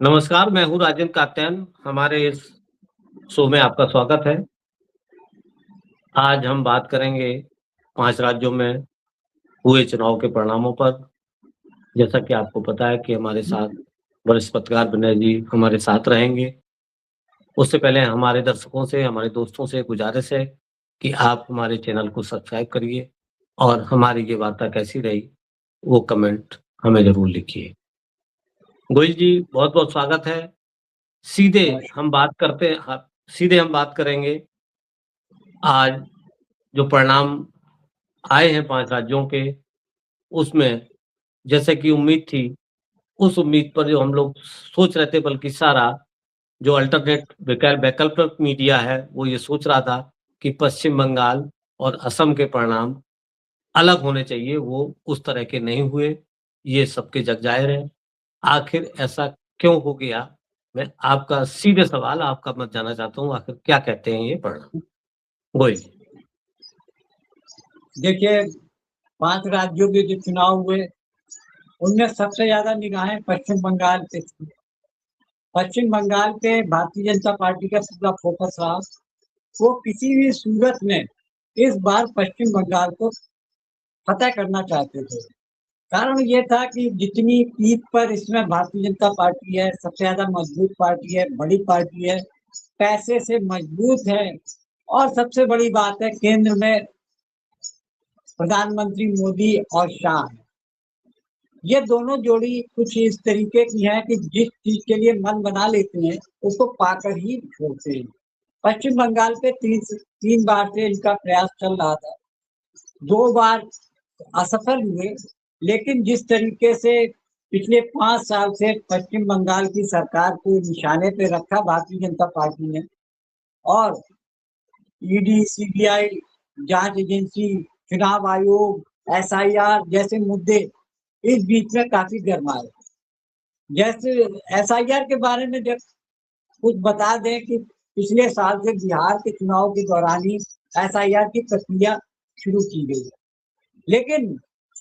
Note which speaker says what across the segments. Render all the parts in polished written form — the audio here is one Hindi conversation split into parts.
Speaker 1: नमस्कार, मैं हूँ राजेंद्र कात्यायन। हमारे इस शो में आपका स्वागत है। आज हम बात करेंगे 5 राज्यों में हुए चुनाव के परिणामों पर। जैसा कि आपको पता है कि हमारे साथ वरिष्ठ पत्रकार विनय जी हमारे साथ रहेंगे। उससे पहले हमारे दर्शकों से, हमारे दोस्तों से गुजारिश है कि आप हमारे चैनल को सब्सक्राइब करिए और हमारी ये वार्ता कैसी रही, वो कमेंट हमें ज़रूर लिखिए। गोयल जी, बहुत-बहुत स्वागत है। सीधे हम बात करते हैं सीधे हम बात करेंगे आज जो परिणाम आए हैं 5 राज्यों के, उसमें जैसे कि उम्मीद थी, उस उम्मीद पर जो हम लोग सोच रहे थे बल्कि सारा जो अल्टरनेट वैकल्पिक मीडिया है, वो ये सोच रहा था कि पश्चिम बंगाल और असम के परिणाम अलग होने चाहिए, वो उस तरह के नहीं हुए, ये सबके जग ज़ाहिर है। आखिर ऐसा क्यों हो गया? मैं आपका सीधे सवाल आपका मत जानना चाहता हूँ, आखिर क्या कहते हैं ये परिणाम? गोयल जी।
Speaker 2: देखिए, 5 राज्यों के जो चुनाव हुए, उनमें सबसे ज़्यादा निगाहें पश्चिम बंगाल पे थी। पश्चिम बंगाल पे भारतीय जनता पार्टी का पूरा फ़ोकस रहा। वो किसी भी सूरत में इस बार पश्चिम बंगाल को फ़तह करना चाहते थे। कारण ये था कि जितनी पीठ पर इसमें भारतीय जनता पार्टी है, सबसे ज़्यादा मजबूत पार्टी है, बड़ी पार्टी है, पैसे से मजबूत है और सबसे बड़ी बात है केंद्र में प्रधानमंत्री मोदी और शाह हैं। ये दोनों जोड़ी कुछ इस तरीके की है कि जिस चीज के लिए मन बना लेते हैं उसको पाकर ही छोड़ते हैं। पश्चिम बंगाल पे तीन बार से इनका प्रयास चल रहा था। 2 बार असफल हुए, लेकिन जिस तरीके से पिछले 5 साल से पश्चिम बंगाल की सरकार को निशाने पे रखा भारतीय जनता पार्टी ने, और ईडी, सीबीआई, जांच एजेंसी, चुनाव आयोग, एसआईआर जैसे मुद्दे इस बीच में काफी गरमाए। जैसे एसआईआर के बारे में जब कुछ बता दें कि पिछले साल से बिहार के चुनाव के दौरान ही एसआईआर की प्रक्रिया शुरू की गई है, लेकिन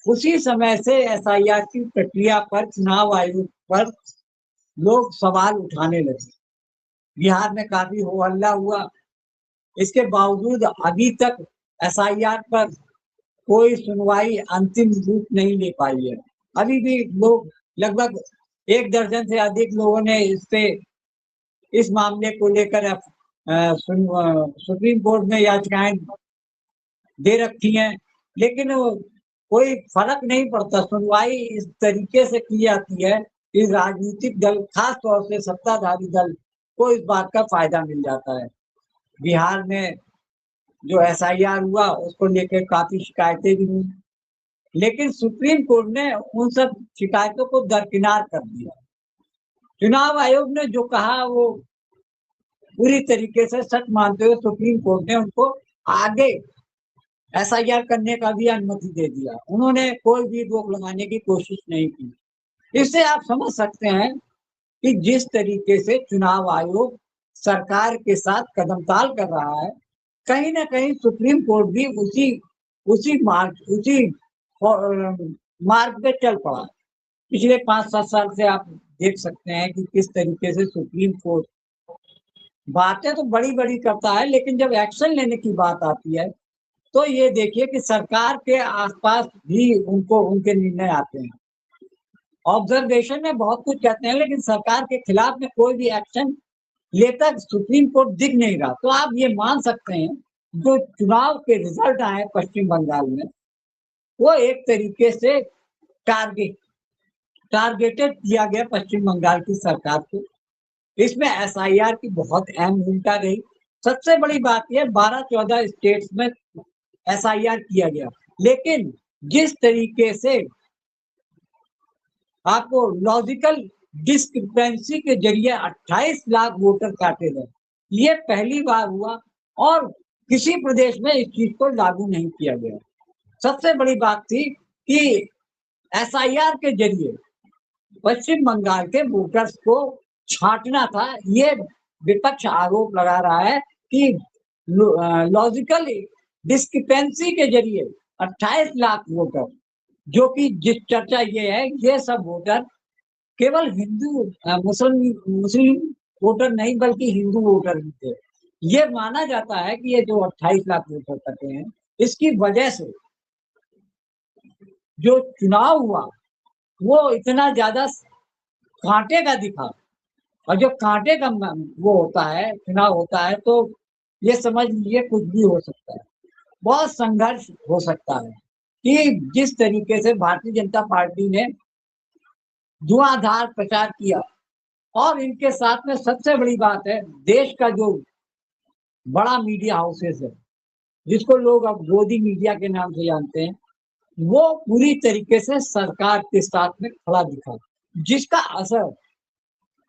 Speaker 2: उसी समय से एसआईआर की प्रक्रिया पर, चुनाव आयोग पर लोग सवाल उठाने लगे। बिहार में काफी हो हल्ला हुआ। इसके बावजूद अभी तक एसआईआर पर कोई सुनवाई अंतिम रूप नहीं ले पाई है। अभी भी लोग, लगभग 1 दर्जन से अधिक लोगों ने इस मामले को लेकर सुप्रीम कोर्ट में याचिकाएं दे रखी हैं, लेकिन कोई फर्क नहीं पड़ता। सुनवाई इस तरीके से की जाती है कि राजनीतिक दल, खास तौर से सत्ताधारी दल को इस बात का फायदा मिल जाता है। बिहार में जो एसआईआर हुआ उसको लेकर काफी शिकायतें भी हुई, लेकिन सुप्रीम कोर्ट ने उन सब शिकायतों को दरकिनार कर दिया। चुनाव आयोग ने जो कहा वो पूरी तरीके से सच मानते हुए सुप्रीम कोर्ट ने उनको आगे एसआईआर करने का भी अनुमति दे दिया। उन्होंने कोई भी रोक लगाने की कोशिश नहीं की। इससे आप समझ सकते हैं कि जिस तरीके से चुनाव आयोग सरकार के साथ कदमताल कर रहा है, कहीं ना कहीं सुप्रीम कोर्ट भी उसी उसी मार्ग पे चल पड़ा। पिछले 5-7 साल से आप देख सकते हैं कि किस तरीके से सुप्रीम कोर्ट बातें तो बड़ी-बड़ी करता है, लेकिन जब एक्शन लेने की बात आती है, तो ये देखिए कि सरकार के आस-पास भी उनको उनके निर्णय आते हैं। ऑब्जर्वेशन में बहुत कुछ कहते हैं, लेकिन सरकार के खिलाफ में कोई भी एक्शन लेता सुप्रीम कोर्ट दिख नहीं रहा। तो आप ये मान सकते हैं, जो चुनाव के रिजल्ट आए पश्चिम बंगाल में, वो एक तरीके से टारगेटेड किया गया पश्चिम बंगाल की सरकार को। इसमें एसआईआर की बहुत अहम भूमिका रही। सबसे बड़ी बात यह, 12-14 स्टेट्स में एसआईआर किया गया, लेकिन जिस तरीके से आपको लॉजिकल डिस्क्रिपेंसी के जरिए 28 लाख वोटर काटे गए, ये पहली बार हुआ और किसी प्रदेश में इस चीज को लागू नहीं किया गया। सबसे बड़ी बात थी कि एसआईआर के जरिए पश्चिम बंगाल के वोटर्स को छांटना था। ये विपक्ष आरोप लगा रहा है कि लॉजिकल डिस्क्रिपेंसी के जरिए 28 लाख वोटर, जो कि जिस चर्चा ये है, ये सब वोटर केवल हिंदू मुस्लिम वोटर नहीं बल्कि हिंदू वोटर भी थे। ये माना जाता है कि ये जो 28 लाख वोटर कटे हैं, इसकी वजह से जो चुनाव हुआ वो इतना ज्यादा कांटे का दिखा। और जो कांटे का वो होता है, चुनाव होता है, तो ये समझ लीजिए कुछ भी हो सकता है। बहुत संघर्ष हो सकता है कि जिस तरीके से भारतीय जनता पार्टी ने धुआंधार प्रचार किया। और इनके साथ में सबसे बड़ी बात है, देश का जो बड़ा मीडिया हाउसेस है, जिसको लोग अब गोदी मीडिया के नाम से जानते हैं, वो पूरी तरीके से सरकार के साथ में खड़ा दिखा, जिसका असर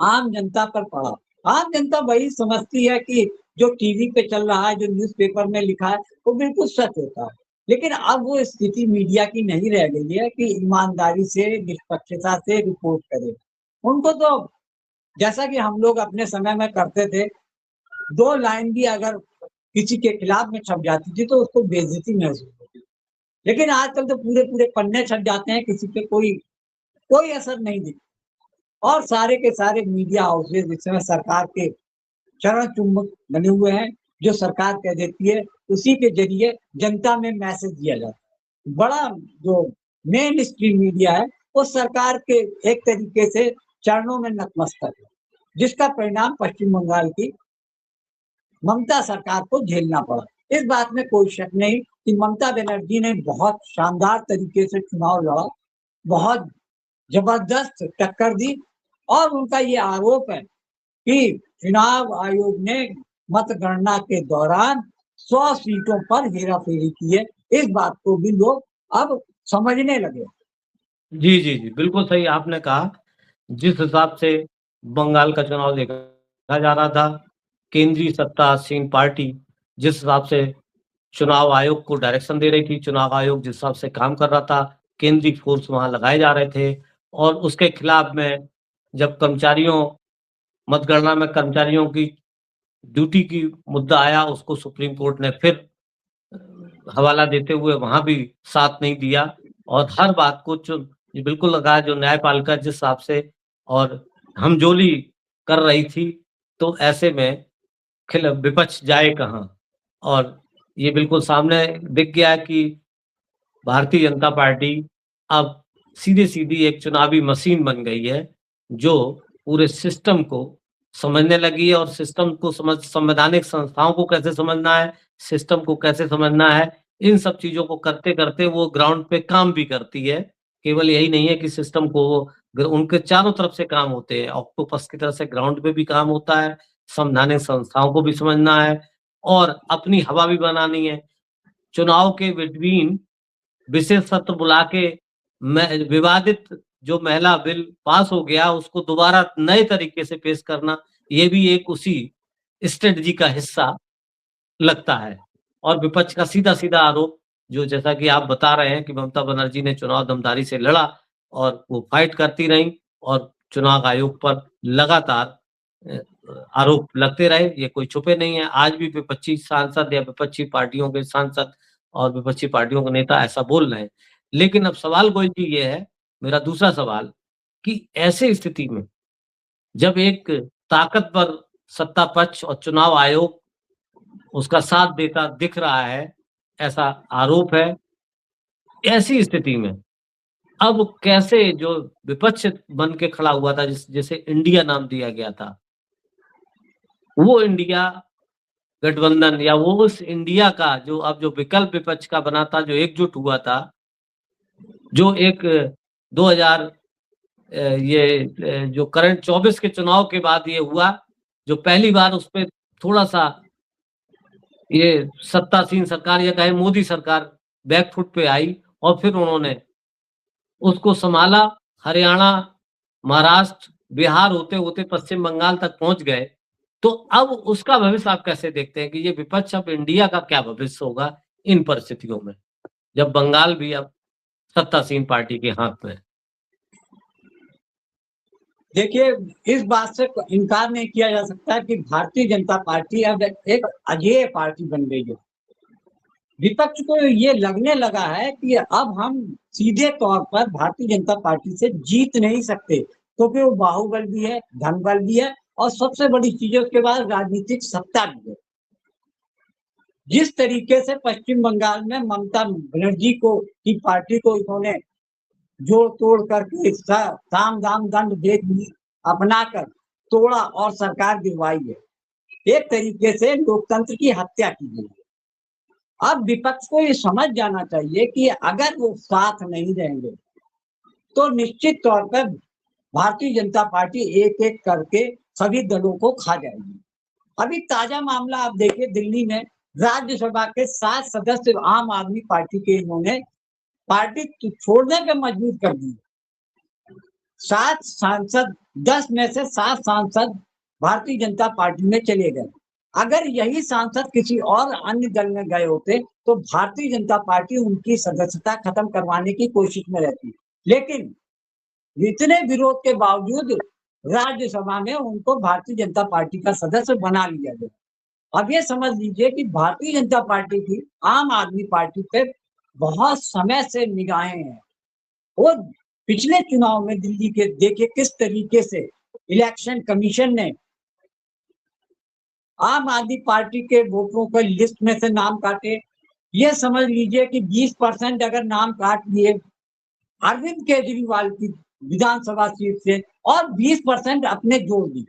Speaker 2: आम जनता पर पड़ा। आम जनता वही समझती है कि जो टीवी पे चल रहा है, जो न्यूज़पेपर में लिखा है, वो बिल्कुल सच होता है। लेकिन अब वो स्थिति मीडिया की नहीं रह गई है कि ईमानदारी से, निष्पक्षता से रिपोर्ट करे। उनको तो जैसा कि हम लोग अपने समय में करते थे, 2 लाइन भी अगर किसी के खिलाफ में छप जाती थी तो उसको बेइज्जती महसूस होती थी। लेकिन आजकल तो पूरे-पूरे पन्ने छप जाते हैं, किसी पे कोई असर नहीं दिखता। और सारे के सारे मीडिया हाउसेस इस समय सरकार के चरण चुंबक बने हुए हैं। जो सरकार कह देती है, उसी के ज़रिए जनता में मैसेज दिया जाता है। बड़ा जो मेन स्ट्रीम मीडिया है, वो सरकार के एक तरीके से चरणों में नतमस्तक है, जिसका परिणाम पश्चिम बंगाल की ममता सरकार को झेलना पड़ा। इस बात में कोई शक नहीं कि ममता बनर्जी ने बहुत शानदार तरीके से चुनाव लड़ा, बहुत जबरदस्त टक्कर दी। और उनका ये आरोप है कि चुनाव आयोग ने मतगणना के दौरान 100 सीटों पर हेराफेरी की है। इस बात को भी लोग अब समझने लगे।
Speaker 1: जी, जी, जी, बिल्कुल सही आपने कहा। जिस हिसाब से बंगाल का चुनाव देखा जा रहा था, केंद्रीय सत्तासीन पार्टी जिस हिसाब से चुनाव आयोग को डायरेक्शन दे रही थी, चुनाव आयोग जिस हिसाब से काम कर रहा था, केंद्रीय फ़ोर्स वहाँ लगाए जा रहे थे और उसके खिलाफ में जब मतगणना में कर्मचारियों की ड्यूटी की मुद्दा आया, उसको सुप्रीम कोर्ट ने फिर हवाला देते हुए वहाँ भी साथ नहीं दिया और हर बात को ये बिल्कुल लगा जो न्यायपालिका जिस हिसाब से और हमजोली कर रही थी, तो ऐसे में विपक्ष जाए कहाँ? और ये बिल्कुल सामने दिख गया कि भारतीय जनता पार्टी अब सीधे-सीधी एक चुनावी मशीन बन गई है, जो पूरे सिस्टम को समझने लगी है और सिस्टम को संवैधानिक संस्थाओं को कैसे समझना है, सिस्टम को कैसे समझना है, इन सब चीज़ों को करते-करते वो ग्राउंड पे काम भी करती है। केवल यही नहीं है कि सिस्टम को वो उनके चारों तरफ से काम होते हैं, ऑक्टोपस की तरह से ग्राउंड पे भी काम होता है, संवैधानिक संस्थाओं को भी समझना है और अपनी हवा भी बनानी है। चुनाव के बिटवीन विशेष सत्र बुला के विवादित जो महिला बिल पास हो गया, उसको दोबारा नए तरीके से पेश करना, ये भी एक उसी स्ट्रेटजी का हिस्सा लगता है। और विपक्ष का सीधा-सीधा आरोप जो जैसा कि आप बता रहे हैं कि ममता बनर्जी ने चुनाव दमदारी से लड़ा और वो फाइट करती रहीं और चुनाव आयोग पर लगातार अ, आरोप लगते रहे, ये कोई छुपे नहीं है। आज भी विपक्षी सांसद या विपक्षी पार्टियों के सांसद और विपक्षी पार्टियों के नेता ऐसा बोल रहे हैं। लेकिन अब सवाल गोयल जी ये है, मेरा दूसरा सवाल कि ऐसे स्थिति में जब एक ताकतवर सत्ता पक्ष और चुनाव आयोग उसका साथ देता दिख रहा है, ऐसा आरोप है। ऐसी स्थिति में अब कैसे जो विपक्ष बन के खड़ा हुआ था जिसे इंडिया नाम दिया गया था, वो इंडिया गठबंधन या वो उस इंडिया का जो अब जो विकल्प विपक्ष का बना था, जो एकजुट हुआ था, जो एक 2000 जो करंट 24 के चुनाव के बाद ये हुआ, जो पहली बार उसपे थोड़ा-सा ये सत्तासीन सरकार या कहें मोदी सरकार बैक फुट पे आई और फिर उन्होंने उसको सँभाला, हरियाणा, महाराष्ट्र, बिहार होते-होते पश्चिम बंगाल तक पहुँच गए। तो अब उसका भविष्य आप कैसे देखते हैं कि ये विपक्ष अब इंडिया का क्या भविष्य होगा इन परिस्थितियों में? जब बंगाल भी अब सत्तासीन पार्टी के हाथ में है।
Speaker 2: देखिए, इस बात से इनकार नहीं किया जा सकता कि भारतीय जनता पार्टी अब एक अजेय पार्टी बन गई है। विपक्ष को ये लगने लगा है कि अब हम सीधे तौर पर भारतीय जनता पार्टी से जीत नहीं सकते। तो फिर वो बाहुबल भी है, धनबल भी है, और सबसे बड़ी चीज है उसके बाद राजनीतिक सत्ता भी है। जिस तरीके से पश्चिम बंगाल में ममता बनर्जी को की पार्टी को इन्होंने जोड़ तोड़ करके साम दाम दंड भेद अपनाकर तोड़ा और सरकार गिरवाई है, एक तरीके से लोकतंत्र की हत्या की गई है। अब विपक्ष को ये समझ जाना चाहिए कि अगर वो साथ नहीं रहेंगे तो निश्चित तौर पर भारतीय जनता पार्टी एक एक करके सभी दलों को खा जाएगी। अभी ताजा मामला आप देखिए, दिल्ली में राज्यसभा के 7 सदस्य आम आदमी पार्टी के इन्होंने पार्टी छोड़ने पे मजबूर कर दी। 7 सांसद, 10 में से 7 सांसद भारतीय जनता पार्टी में चले गए। अगर यही सांसद किसी और अन्य दल में गए होते तो भारतीय जनता पार्टी उनकी सदस्यता खत्म करवाने की कोशिश में रहती, लेकिन इतने विरोध के बावजूद राज्यसभा में उनको भारतीय जनता पार्टी का सदस्य बना लिया गया। अब ये समझ लीजिए कि भारतीय जनता पार्टी की आम आदमी पार्टी पे बहुत समय से निगाहें हैं। और पिछले चुनाव में दिल्ली के देखिए किस तरीके से इलेक्शन कमीशन ने आम आदमी पार्टी के वोटरों को लिस्ट में से नाम काटे। ये समझ लीजिए कि 20% अगर नाम काट लिए अरविंद केजरीवाल की विधानसभा सीट से और 20% अपने जोड़ दिए,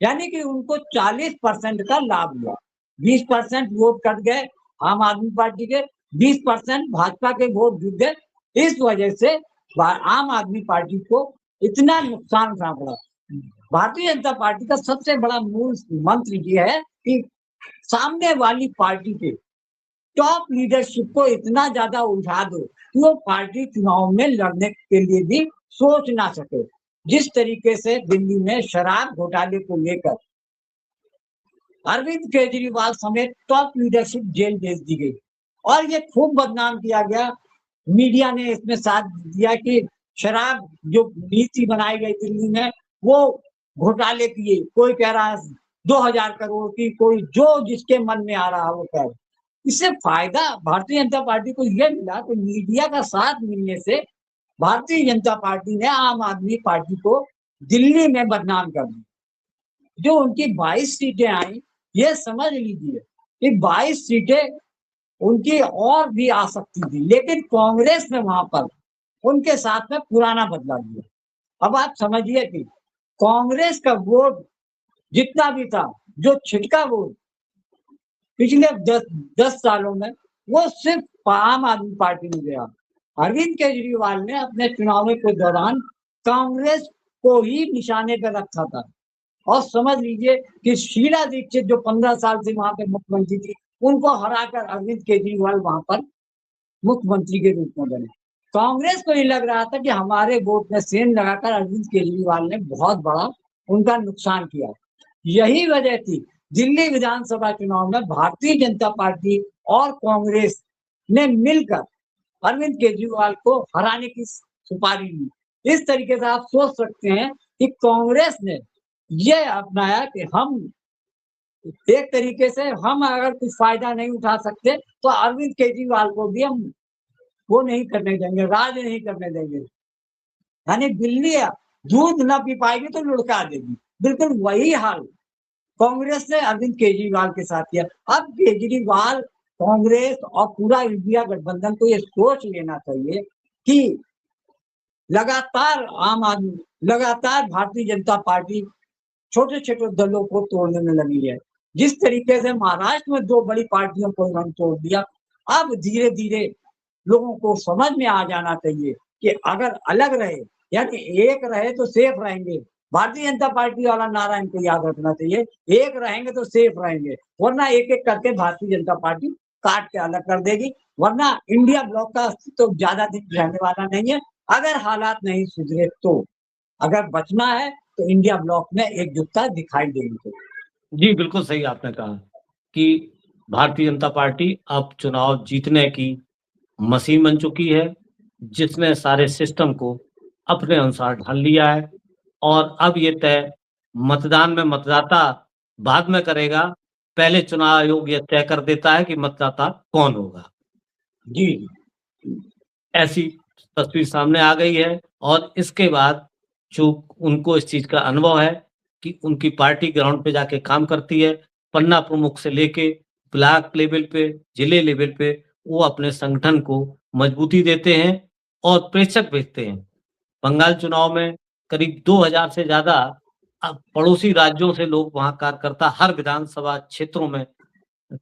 Speaker 2: यानी कि उनको 40% का लाभ हुआ। 20% वोट कट गए आम आदमी पार्टी के, 20% भाजपा के वोट जुट गए। इस वजह से आम आदमी पार्टी को इतना नुकसान उठाना पड़ा। भारतीय जनता पार्टी का सबसे बड़ा मूल मंत्र ये है कि सामने वाली पार्टी के टॉप लीडरशिप को इतना ज्यादा उलझा दो कि वो पार्टी चुनाव में लड़ने के लिए भी सोच ना सके। जिस तरीके से दिल्ली में शराब घोटाले को लेकर अरविंद केजरीवाल समेत टॉप लीडरशिप जेल भेज दी गई और ये खूब बदनाम किया गया, मीडिया ने इसमें साथ दिया कि शराब जो नीति बनाई गई दिल्ली में वो घोटाले की, कोई कह रहा है 2000 करोड़ की, कोई जो जिसके मन में आ रहा वो कह रहा। इससे फायदा भारतीय जनता पार्टी को यह मिला कि मीडिया का साथ मिलने से भारतीय जनता पार्टी ने आम आदमी पार्टी को दिल्ली में बदनाम कर दिया। जो उनकी 22 सीटें आई, ये समझ लीजिए कि 22 सीटें उनकी और भी आ सकती थी, लेकिन कांग्रेस ने वहां पर उनके साथ में पुराना बदला दिया। अब आप समझिए कि कांग्रेस का वोट जितना भी था, जो छिटका वोट पिछले 10 सालों में, वो सिर्फ आम आदमी पार्टी में गया। अरविंद केजरीवाल ने अपने चुनाव के दौरान कांग्रेस को ही निशाने पर रखा था और समझ लीजिए कि शीला दीक्षित जो 15 साल से वहां पे मुख्यमंत्री थी, उनको हराकर अरविंद केजरीवाल वहां पर मुख्यमंत्री के रूप में बने। कांग्रेस को ये लग रहा था कि हमारे वोट में सेंध लगाकर अरविंद केजरीवाल ने बहुत बड़ा उनका नुकसान किया। यही वजह थी दिल्ली विधानसभा चुनाव में भारतीय जनता पार्टी और कांग्रेस ने मिलकर अरविंद केजरीवाल को हराने की सुपारी ली। इस तरीके से आप सोच सकते हैं कि कांग्रेस ने यह अपनाया कि हम एक तरीके से हम अगर कुछ फायदा नहीं उठा सकते तो अरविंद केजरीवाल को भी हम वो नहीं करने देंगे, राज नहीं करने देंगे। यानी दिल्ली दूध न पी पाएगी तो लुढ़का देगी। बिल्कुल वही हाल कांग्रेस ने अरविंद केजरीवाल के साथ किया। अब केजरीवाल, कांग्रेस और पूरा इंडिया गठबंधन को ये सोच लेना चाहिए कि लगातार भारतीय जनता पार्टी छोटे छोटे दलों को तोड़ने में लगी है। जिस तरीके से महाराष्ट्र में 2 बड़ी पार्टियों को उन्होंने तोड़ दिया, अब धीरे धीरे लोगों को समझ में आ जाना चाहिए कि अगर अलग रहे, यानी एक रहे तो सेफ रहेंगे। भारतीय जनता पार्टी वाला नारा इनको याद रखना चाहिए, एक रहेंगे तो सेफ रहेंगे, वरना एक एक करके भारतीय जनता पार्टी काट के अलग कर देगी, वरना इंडिया ब्लॉक का अस्तित्व तो ज्यादा दिन रहने वाला नहीं है। अगर हालात नहीं सुधरे तो अगर बचना है तो इंडिया ब्लॉक में एकजुटता दिखाई देगी।
Speaker 1: जी, बिल्कुल सही आपने कहा कि भारतीय जनता पार्टी अब चुनाव जीतने की मशीन बन चुकी है, जिसने सारे सिस्टम को अपने अनुसार ढाल लिया है और अब ये तय मतदान में मतदाता बाद में करेगा, पहले चुनाव आयोग ये तय कर देता है कि मतदाता कौन होगा।
Speaker 2: जी,
Speaker 1: ऐसी तस्वीर सामने आ गई है और इसके बाद चूँकि उनको इस चीज़ का अनुभव है कि उनकी पार्टी ग्राउंड पे जाके काम करती है। पन्ना प्रमुख से लेके ब्लॉक लेवल पे, जिले लेवल पे वो अपने संगठन को मजबूती देते हैं और प्रेषक भेजते हैं। बंगाल चुनाव में करीब 2000 से ज़्यादा पड़ोसी राज्यों से लोग वहाँ कार्यकर्ता हर विधानसभा क्षेत्रों में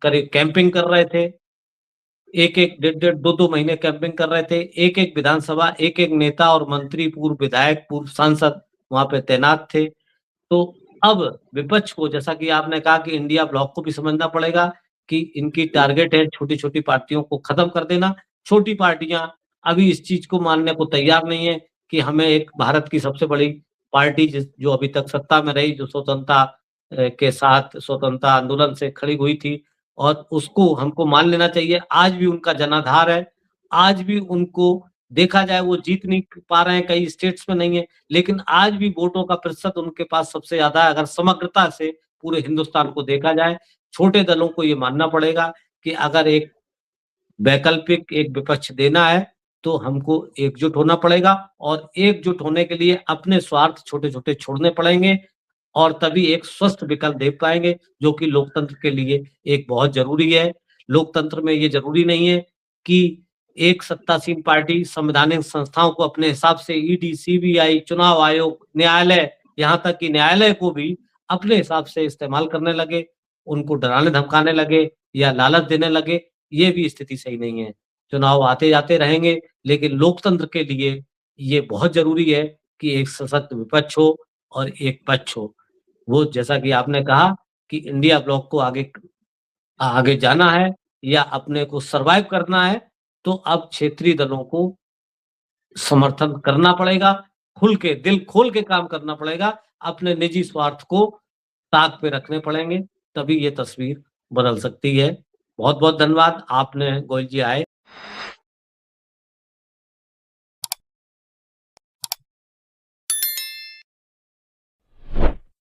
Speaker 1: करीब कैंपिंग कर रहे थे। 1-1, डेढ़-डेढ़, 2-2 महीने कैंपिंग कर रहे थे। एक-एक विधानसभा, एक-एक नेता और मंत्री, पूर्व विधायक, पूर्व सांसद वहाँ पे तैनात थे। तो अब विपक्ष को, जैसा कि आपने कहा कि इंडिया ब्लॉक को भी समझना पड़ेगा कि इनकी टारगेट है छोटी-छोटी पार्टियों को खत्म कर देना। छोटी पार्टियाँ अभी इस चीज़ को मानने को तैयार नहीं है कि हमें एक भारत की सबसे बड़ी पार्टी जो अभी तक सत्ता में रही, जो स्वतंत्रता के साथ स्वतंत्रता आंदोलन से खड़ी हुई थी और उसको हमको मान लेना चाहिए। आज भी उनका जनाधार है, आज भी उनको देखा जाए वो जीत नहीं पा रहे हैं, कई स्टेट्स में नहीं है, लेकिन आज भी वोटों का प्रतिशत उनके पास सबसे ज़्यादा है। अगर समग्रता से पूरे हिंदुस्तान को देखा जाए, छोटे दलों को ये मानना पड़ेगा कि अगर एक वैकल्पिक एक विपक्ष देना है, तो हमको एकजुट होना पड़ेगा और एकजुट होने के लिए अपने स्वार्थ छोटे-छोटे छोड़ने पड़ेंगे और तभी एक स्वस्थ विकल्प दे पाएँगे, जो कि लोकतंत्र के लिए एक बहुत ज़रूरी है। लोकतंत्र में ये ज़रूरी नहीं है कि एक सत्तासीन पार्टी संवैधानिक संस्थाओं को अपने हिसाब से ईडी, सीबीआई, चुनाव आयोग, न्यायालय, यहाँ तक कि न्यायालय को भी अपने हिसाब से इस्तेमाल करने लगे, उनको डराने-धमकाने लगे या लालच देने लगे, ये भी स्थिति सही नहीं है। चुनाव आते-जाते रहेंगे, लेकिन लोकतंत्र के लिए ये बहुत ज़रूरी है कि एक सशक्त विपक्ष हो और एक पक्ष हो। वो जैसा कि आपने कहा कि इंडिया ब्लॉक को आगे आगे जाना है या अपने को सर्वाइव करना है, तो अब क्षेत्रीय दलों को समर्थन करना पड़ेगा, खुल के, दिल खोल के काम करना पड़ेगा, अपने निजी स्वार्थ को ताक पे रखने पड़ेंगे, तभी ये तस्वीर बदल सकती है। बहुत-बहुत धन्यवाद, आपने गोयल जी आए।